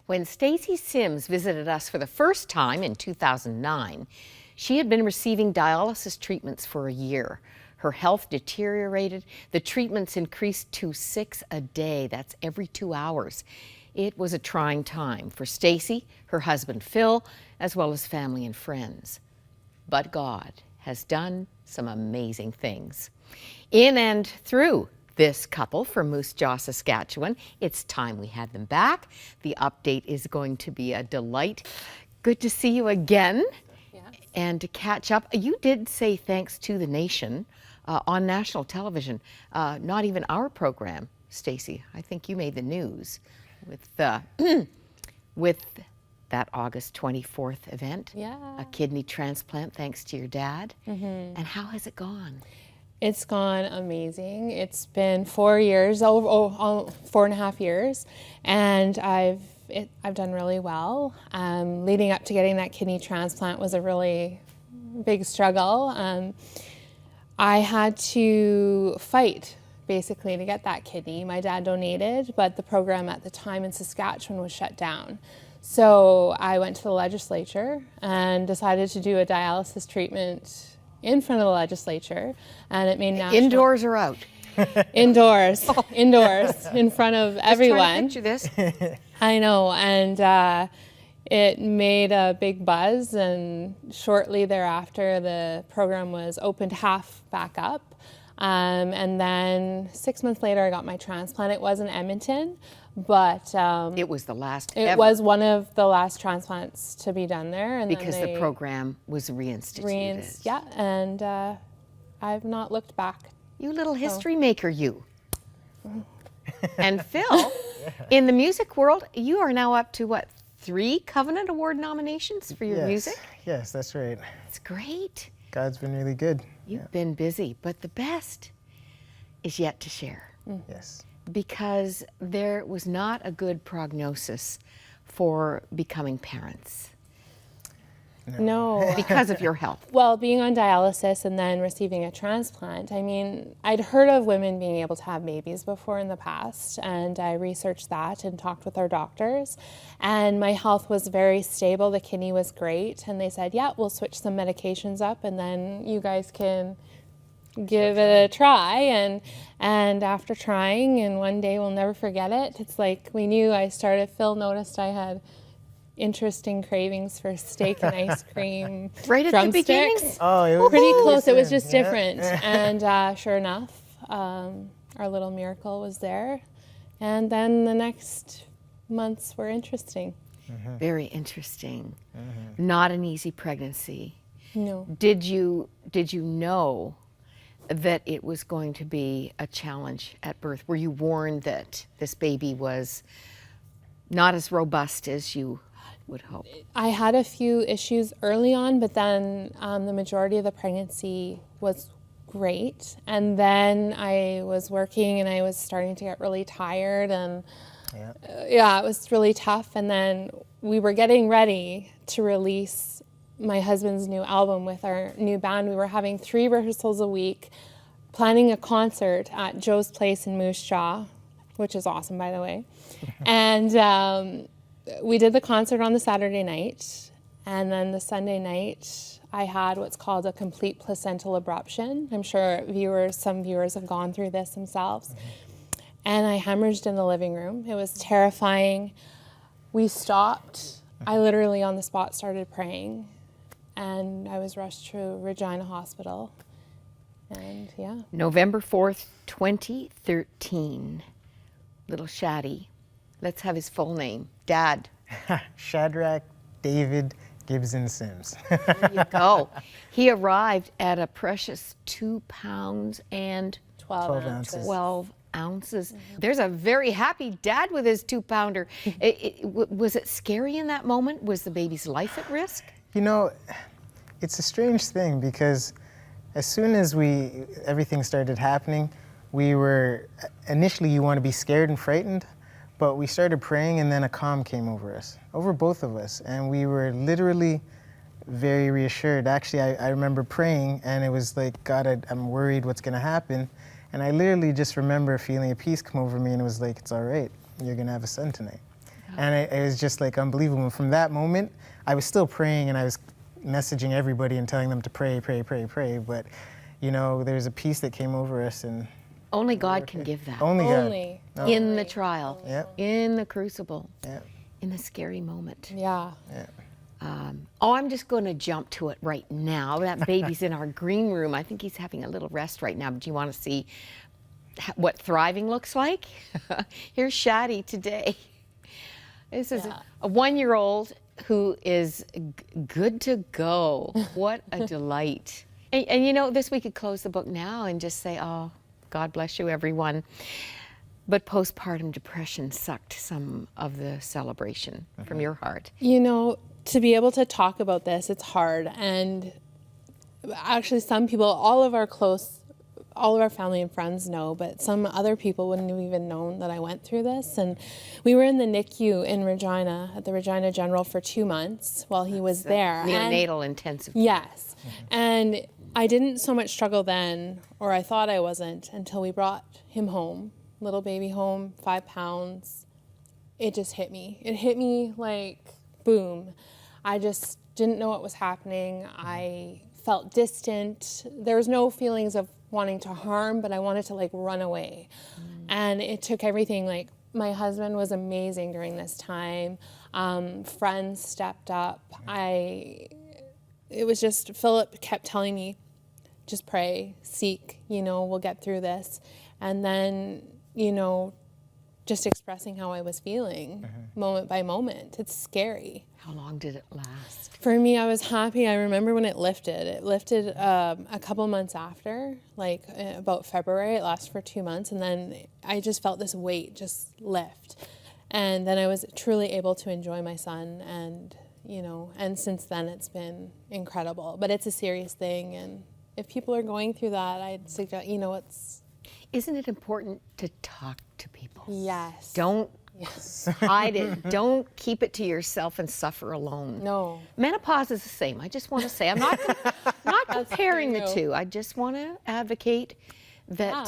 When Stacey Simms visited us for the first time in 2009, she had been receiving dialysis treatments for a year. Her health deteriorated. The treatments increased to 6 a day. That's every 2 hours. It was a trying time for Stacey, her husband Phil, as well as family and friends. But God has done some amazing things. In and through this couple from Moose Jaw, Saskatchewan, it's time we had them back. The update is going to be a delight. Good to see you again. Yes. And to catch up. You did say thanks to the nation on national television. Not even our program, Stacey. I think you made the news with with that August 24th event. Yeah. A kidney transplant thanks to your dad. And how has it gone? It's gone amazing. It's been 4 years, 4.5 years, and I've done really well. Leading up to getting that kidney transplant was a really big struggle. I had to fight basically to get that kidney. My dad donated, but the program at the time in Saskatchewan was shut down. So I went to the legislature and decided to do a dialysis treatment in front of the legislature, and it made national... Indoors or out? Indoors, indoors, in front of everyone. Just trying to picture this. I know, and it made a big buzz, and shortly thereafter the program was opened half back up. And then 6 months later I got my transplant. It was in Edmonton, but it was the last It ever. was one of the last transplants to be done there. And because then the program was reinstituted. Yeah, and I've not looked back. You little history maker, you. And Phil, in the music world, you are now up to what, 3 Covenant Award nominations for your music? Yes, that's right. It's great. God's been really good. You've been busy, but the best is yet to share. Yes. Because there was not a good prognosis for becoming parents. No. Because of your health. Well, being on dialysis and then receiving a transplant, I mean, I'd heard of women being able to have babies before in the past, and I researched that and talked with our doctors, and my health was very stable. The kidney was great, and they said, yeah, we'll switch some medications up, and then you guys can give it a try. And after trying, and one day we'll never forget it, it's like we knew Phil noticed I had interesting cravings for steak and ice cream. Right at the beginning? Oh, it was pretty close. It was just different. And sure enough, our little miracle was there. And then the next months were interesting. Very interesting. Not an easy pregnancy. No. Did you know that it was going to be a challenge at birth? Were you warned that this baby was not as robust as you would hope? I had a few issues early on, but then the majority of the pregnancy was great. And then I was working and I was starting to get really tired, and yeah, it was really tough. And then we were getting ready to release my husband's new album with our new band. We were having 3 rehearsals a week, planning a concert at Joe's Place in Moose Jaw, which is awesome, by the way. And we did the concert on the Saturday night, and then the Sunday night I had what's called a complete placental abruption. I'm sure some viewers have gone through this themselves. And I hemorrhaged in the living room. It was terrifying. We stopped. I literally on the spot started praying, and I was rushed to Regina Hospital. And yeah. November 4th, 2013. Little Shaddy. Let's have his full name. Dad. Shadrach David Gibson Simms. There you go. He arrived at a precious 2 pounds and 12 ounces. 12 ounces. There's a very happy dad with his 2-pounder. Was it scary in that moment? Was the baby's life at risk? You know, it's a strange thing because as soon as everything started happening, we were, initially you want to be scared and frightened, but we started praying and then a calm came over us, over both of us, and we were literally very reassured. Actually, I remember praying and it was like, God, I'm worried what's going to happen. And I literally just remember feeling a peace come over me, and it was like, it's all right, you're going to have a son tonight. And it was just like unbelievable. And from that moment, I was still praying, and I was messaging everybody and telling them to pray, pray, pray, pray. But, you know, there's a peace that came over us, and Only God can give that. only God. Only. No. In the trial, Yep. in the crucible, Yep. in the scary moment. Yeah. I'm just going to jump to it right now. That baby's in our green room. I think he's having a little rest right now. But do you want to see what thriving looks like? Here's Shadi today. This is a 1-year-old who is good to go. What a delight. And you know, this we could close the book now and just say, oh, God bless you, everyone. But postpartum depression sucked some of the celebration from your heart. You know, to be able to talk about this, it's hard. And actually, some people, all of our family and friends know, but some other people wouldn't have even known that I went through this. And we were in the NICU in Regina, at the Regina General, for 2 months while he was there. Neonatal intensive care. Yes. And I didn't so much struggle then, or I thought I wasn't, until we brought him home, little baby home, 5 pounds. It just hit me. It hit me like boom. I just didn't know what was happening. I felt distant. There was no feelings of wanting to harm, but I wanted to like run away. And it took everything. Like, my husband was amazing during this time. Friends stepped up. It was just, Philip kept telling me, just pray, seek, you know, we'll get through this. And then, you know, just expressing how I was feeling moment by moment. It's scary. How long did it last? For me, I was happy. I remember when it lifted. It lifted a couple months after, like about February. It lasted for 2 months. And then I just felt this weight just lift. And then I was truly able to enjoy my son. And, you know, and since then it's been incredible. But it's a serious thing. And if people are going through that, I'd suggest, you know, Isn't it important to talk to people? yes. Don't hide it. Don't keep it to yourself and suffer alone. No. Menopause is the same. I just want to say, I'm not comparing the true. two. I just want to advocate that,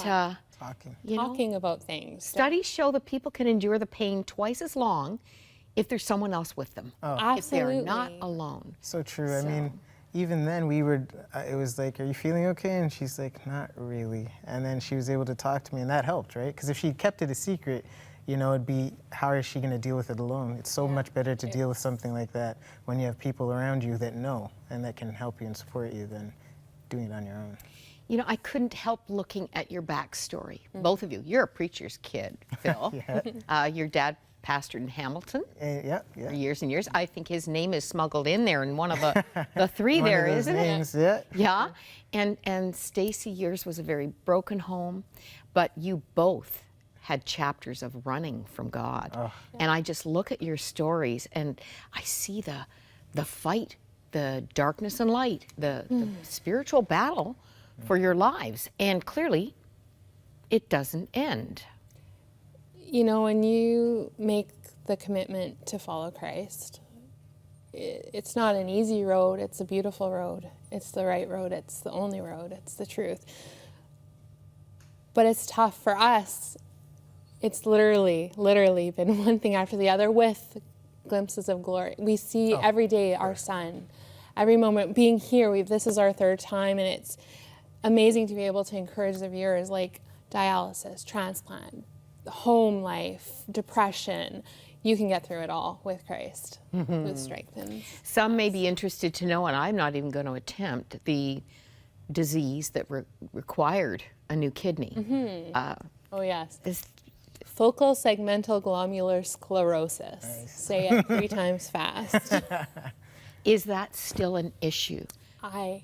Talking. you know, Talking about things. studies show that people can endure the pain twice as long if there's someone else with them. If they're Absolutely. not alone. So true. I mean, even then we were, it was like, are you feeling okay? And she's like, not really. And then she was able to talk to me, and that helped, right? Because if she kept it a secret, you know, it'd be, how is she going to deal with it alone? It's so much better to deal with something like that when you have people around you that know and that can help you and support you than doing it on your own. You know, I couldn't help looking at your backstory. Both of you. You're a preacher's kid, Phil. Your dad pastored in Hamilton for years and years. I think his name is smuggled in there in one of the three One there, of those isn't names, it? Yeah. And Stacey, yours was a very broken home, but you both had chapters of running from God. And I just look at your stories and I see the fight, the darkness and light, the spiritual battle for your lives. And clearly, it doesn't end. You know, when you make the commitment to follow Christ, it's not an easy road. It's a beautiful road. It's the right road. It's the only road. It's the truth. But it's tough for us. It's literally been one thing after the other with glimpses of glory. We see every day our son, every moment being here. This is our 3rd time, and it's amazing to be able to encourage the viewers, like dialysis, transplant, home life, depression. You can get through it all with Christ, who strengthens. Some may be interested to know, and I'm not even going to attempt, the disease that required a new kidney. Oh, yes. Is- Focal segmental glomerular sclerosis. Nice. Say it 3 times fast. Is that still an issue?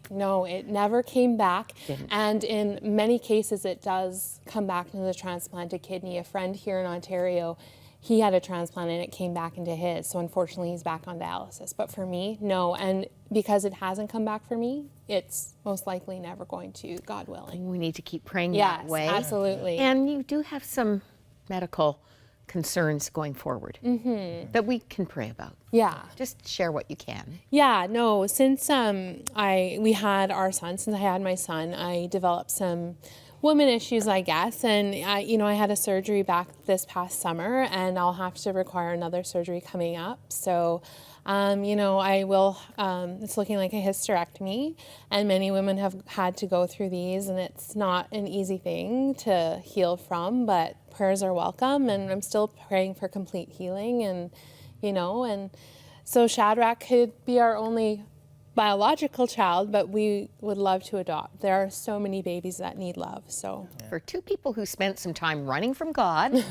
No, it never came back. And in many cases, it does come back into the transplanted kidney. A friend here in Ontario, he had a transplant and it came back into his. So unfortunately, he's back on dialysis. But for me, no. And because it hasn't come back for me, it's most likely never going to, God willing. We need to keep praying Yes, that way. absolutely. And you do have some medical concerns going forward that we can pray about. Yeah. Just share what you can. Yeah, no, since we had our son, since I had my son, I developed some woman issues, I guess. And I had a surgery back this past summer, and I'll have to require another surgery coming up. So, I will. It's looking like a hysterectomy, and many women have had to go through these, and it's not an easy thing to heal from. But prayers are welcome, and I'm still praying for complete healing, and so Shadrach could be our only biological child, but we would love to adopt. There are so many babies that need love. So For two people who spent some time running from God,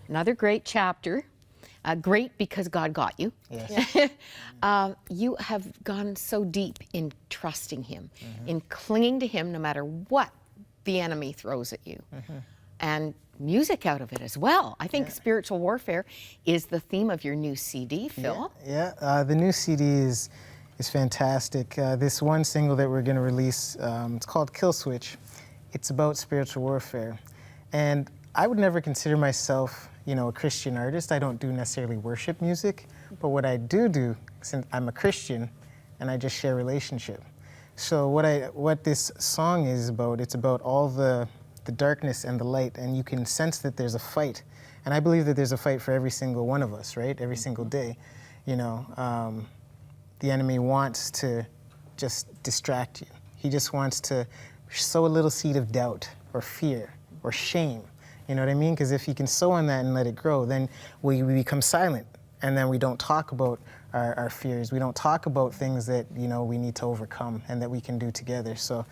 another great chapter. Great because God got you. Yes. You have gone so deep in trusting Him, in clinging to Him no matter what the enemy throws at you. And music out of it as well. I think spiritual warfare is the theme of your new CD, Phil. Yeah. The new CD is fantastic. This one single that we're going to release, it's called Kill Switch. It's about spiritual warfare. And I would never consider myself, a Christian artist. I don't do necessarily worship music, but what I do, since I'm a Christian, and I just share relationship. So what this song is about, it's about all the darkness and the light, and you can sense that there's a fight. And I believe that there's a fight for every single one of us, right? Every single day. The enemy wants to just distract you. He just wants to sow a little seed of doubt or fear or shame. You know what I mean? Because if he can sow on that and let it grow, then we become silent. And then we don't talk about our fears. We don't talk about things that, we need to overcome and that we can do together. So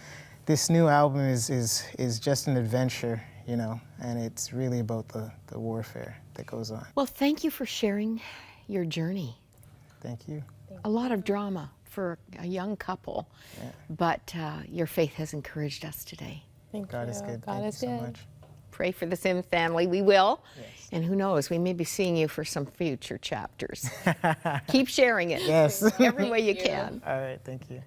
this new album is just an adventure, and it's really about the warfare that goes on. Well, thank you for sharing your journey. Thank you. A lot of drama for a young couple, but your faith has encouraged us today. thank God you. is good. God Thank is you so good. much. Pray for the Simms family. We will. Yes. And who knows, we may be seeing you for some future chapters. Keep sharing it Yes. every way you can. All right, thank you.